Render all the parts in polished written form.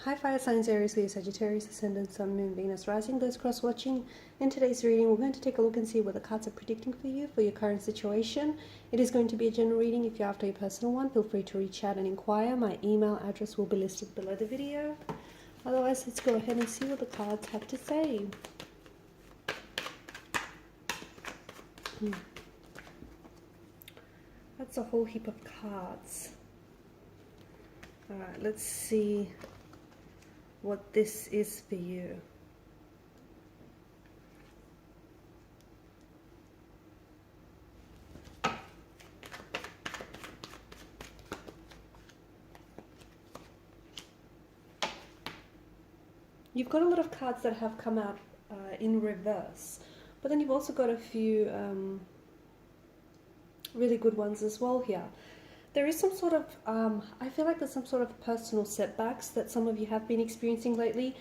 Hi fire signs, Aries, Leo, Sagittarius, Ascendant, Sun, Moon, Venus, Rising, those cross watching. In today's reading, we're going to take a look and see what the cards are predicting for you for your current situation. It is going to be a general reading. If you're after a personal one, feel free to reach out and inquire. My email address will be listed below the video. Otherwise, let's go ahead and see what the cards have to say. That's a whole heap of cards. Alright, let's see what this is for you. You've got a lot of cards that have come out in reverse, but then you've also got a few really good ones as well here. There is some sort of, I feel like there's some sort of personal setbacks that some of you have been experiencing lately.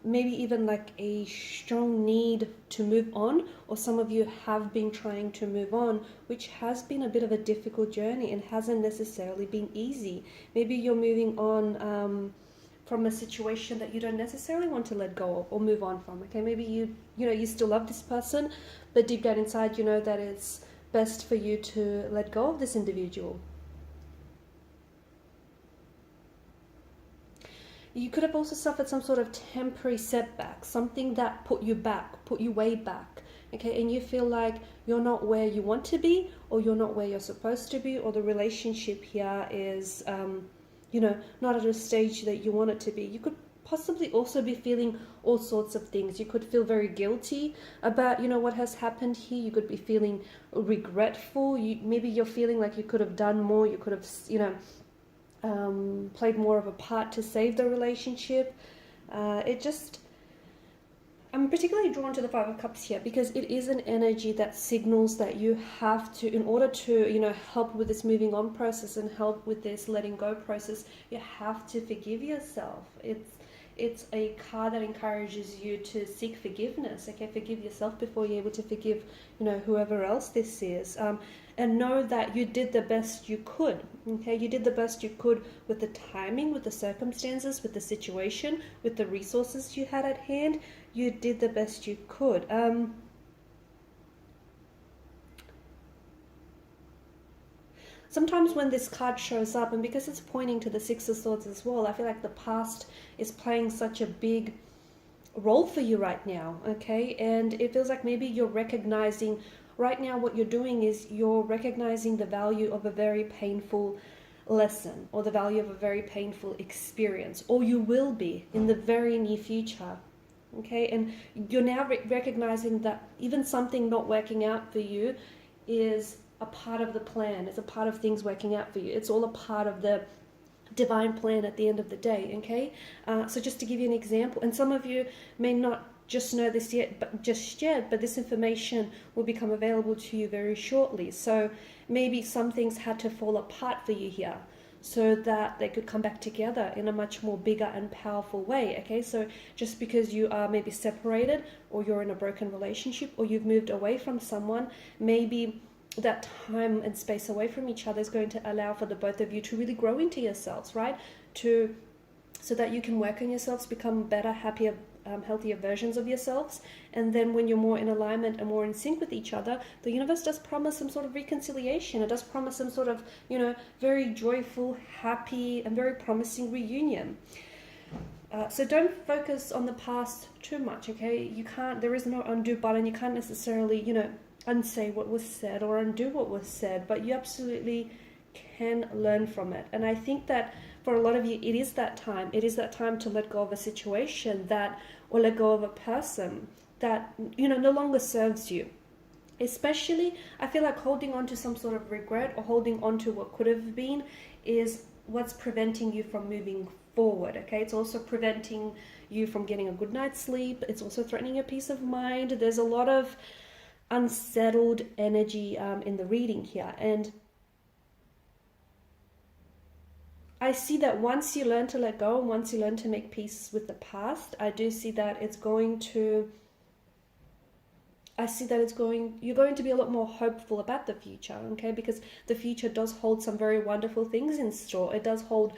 Maybe even like a strong need to move on, or some of you have been trying to move on, which has been a bit of a difficult journey and hasn't necessarily been easy. Maybe you're moving on from a situation that you don't necessarily want to let go of or move on from. Okay, maybe you still love this person, but deep down inside you know that it's best for you to let go of this individual. You could have also suffered some sort of temporary setback, something that put you way back, okay? And you feel like you're not where you want to be, or you're not where you're supposed to be, or the relationship here is, not at a stage that you want it to be. You could possibly also be feeling all sorts of things. You could feel very guilty about, what has happened here. You could be feeling regretful. Maybe you're feeling like you could have done more. You could have, played more of a part to save the relationship. I'm particularly drawn to the Five of Cups here because it is an energy that signals that you have to, in order to, help with this moving on process and help with this letting go process, you have to forgive yourself. It's a card that encourages you to seek forgiveness. Okay, forgive yourself before you're able to forgive, whoever else this is. And know that you did the best you could. Okay, you did the best you could with the timing, with the circumstances, with the situation, with the resources you had at hand. You did the best you could. Sometimes when this card shows up, and because it's pointing to the Six of Swords as well, I feel like the past is playing such a big role for you right now, okay? And it feels like maybe you're recognizing, right now what you're doing is you're recognizing the value of a very painful lesson, or the value of a very painful experience, or you will be in the very near future, okay? And you're now recognizing that even something not working out for you is a part of the plan. It's a part of things working out for you. It's all a part of the divine plan at the end of the day, okay? So just to give you an example, and some of you may not just know this yet, but this information will become available to you very shortly. So maybe some things had to fall apart for you here so that they could come back together in a much more bigger and powerful way, okay? So just because you are maybe separated, or you're in a broken relationship, or you've moved away from someone, maybe that time and space away from each other is going to allow for the both of you to really grow into yourselves, right? So that you can work on yourselves, become better, happier, healthier versions of yourselves. And then when you're more in alignment and more in sync with each other, the universe does promise some sort of reconciliation. It does promise some sort of, very joyful, happy, and very promising reunion. So don't focus on the past too much, okay? There is no undo button. You can't necessarily, unsay what was said or undo what was said, but you absolutely can learn from it. And I think that for a lot of you, it is that time to let go of a situation or let go of a person that no longer serves you. Especially, I feel like holding on to some sort of regret or holding on to what could have been is what's preventing you from moving forward, okay? It's also preventing you from getting a good night's sleep. It's also threatening your peace of mind. There's a lot of unsettled energy in the reading here, and I see that once you learn to let go, and once you learn to make peace with the past, I do see that you're going to be a lot more hopeful about the future, okay? Because the future does hold some very wonderful things in store. It does hold,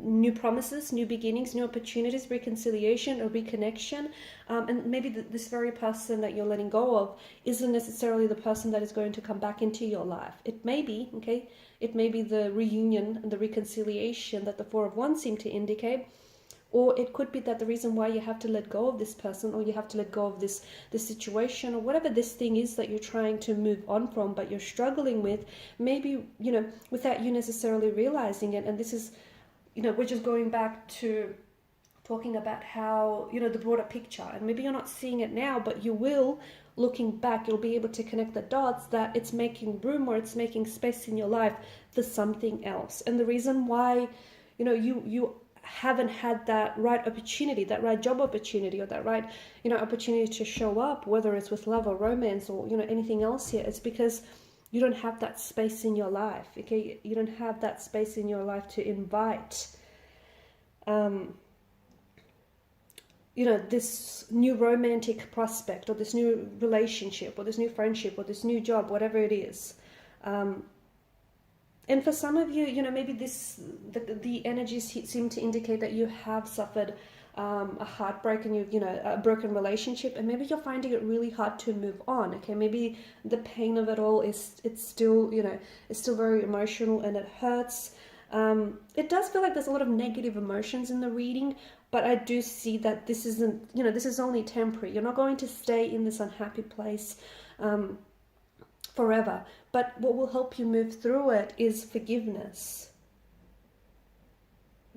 new promises, new beginnings, new opportunities, reconciliation or reconnection. And maybe this very person that you're letting go of isn't necessarily the person that is going to come back into your life. It may be, okay, it may be the reunion and the reconciliation that the Four of Wands seem to indicate. Or it could be that the reason why you have to let go of this person, or you have to let go of this situation, or whatever this thing is that you're trying to move on from, but you're struggling with, maybe, without you necessarily realizing it. And this is, we're just going back to talking about how, the broader picture. And maybe you're not seeing it now, but you will, looking back, you'll be able to connect the dots that it's making room, or it's making space in your life for something else. And the reason why, you haven't had that right opportunity, that right job opportunity, or that right, opportunity to show up, whether it's with love or romance or, anything else here, it's because you don't have that space in your life, okay? You don't have that space in your life to invite, this new romantic prospect, or this new relationship, or this new friendship, or this new job, whatever it is. And for some of you, maybe the energies seem to indicate that you have suffered a heartbreak, and a broken relationship, and maybe you're finding it really hard to move on. Okay, maybe the pain of it all it's still very emotional, and it hurts. It does feel like there's a lot of negative emotions in the reading, but I do see that this isn't, this is only temporary. You're not going to stay in this unhappy place forever. But what will help you move through it is forgiveness.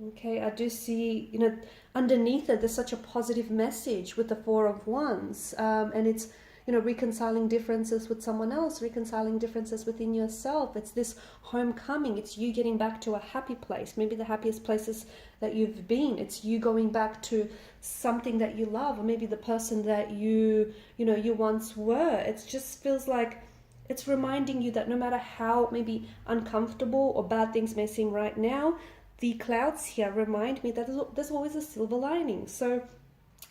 Okay, I do see, underneath it, there's such a positive message with the Four of Wands. And it's, reconciling differences with someone else, reconciling differences within yourself. It's this homecoming. It's you getting back to a happy place, maybe the happiest places that you've been. It's you going back to something that you love, or maybe the person that you once were. It just feels like it's reminding you that no matter how maybe uncomfortable or bad things may seem right now, the clouds here remind me that there's always a silver lining. So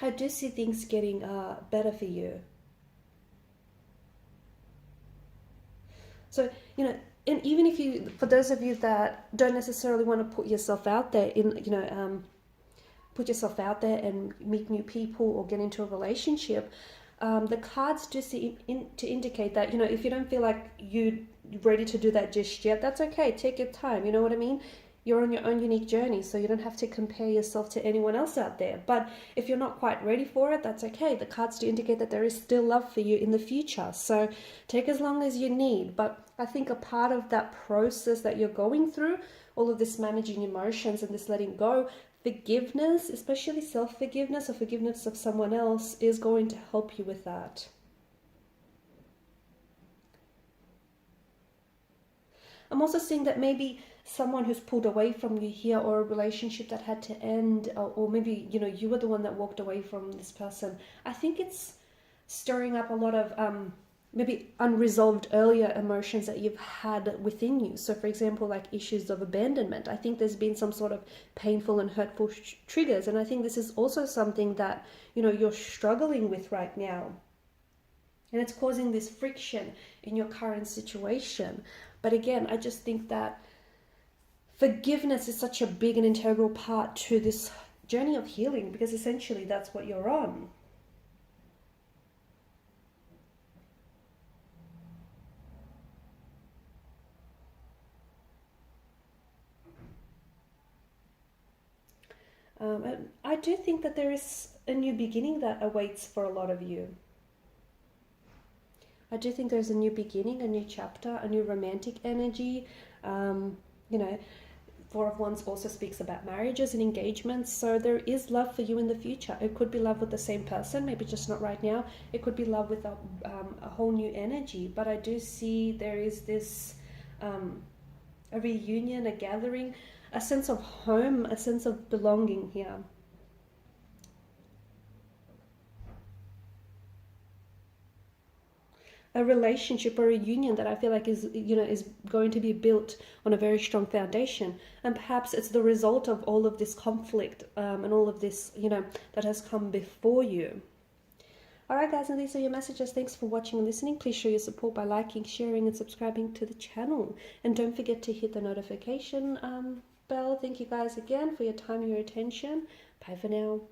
I do see things getting better for you. So, and even if for those of you that don't necessarily want to put yourself out there and meet new people or get into a relationship, the cards do seem to indicate that, if you don't feel like you're ready to do that just yet, that's okay. Take your time. You know what I mean? You're on your own unique journey, so you don't have to compare yourself to anyone else out there. But if you're not quite ready for it, that's okay. The cards do indicate that there is still love for you in the future. So take as long as you need. But I think a part of that process that you're going through, all of this managing emotions and this letting go, forgiveness, especially self-forgiveness or forgiveness of someone else, is going to help you with that. I'm also seeing that maybe someone who's pulled away from you here, or a relationship that had to end, or maybe, you were the one that walked away from this person. I think it's stirring up a lot of maybe unresolved earlier emotions that you've had within you. So for example, like issues of abandonment. I think there's been some sort of painful and hurtful triggers. And I think this is also something that, you're struggling with right now. And it's causing this friction in your current situation. But again, I just think that forgiveness is such a big and integral part to this journey of healing, because essentially that's what you're on. I do think that there is a new beginning that awaits for a lot of you. I do think there's a new beginning, a new chapter, a new romantic energy. Four of Wands also speaks about marriages and engagements. So there is love for you in the future. It could be love with the same person, maybe just not right now. It could be love with a whole new energy. But I do see there is this a reunion, a gathering, a sense of home, a sense of belonging here. A relationship or a union that I feel like is going to be built on a very strong foundation. And perhaps it's the result of all of this conflict and all of this, that has come before you. Alright guys, and these are your messages. Thanks for watching and listening. Please show your support by liking, sharing and subscribing to the channel. And don't forget to hit the notification Bell. Thank you guys again for your time and your attention. Bye for now.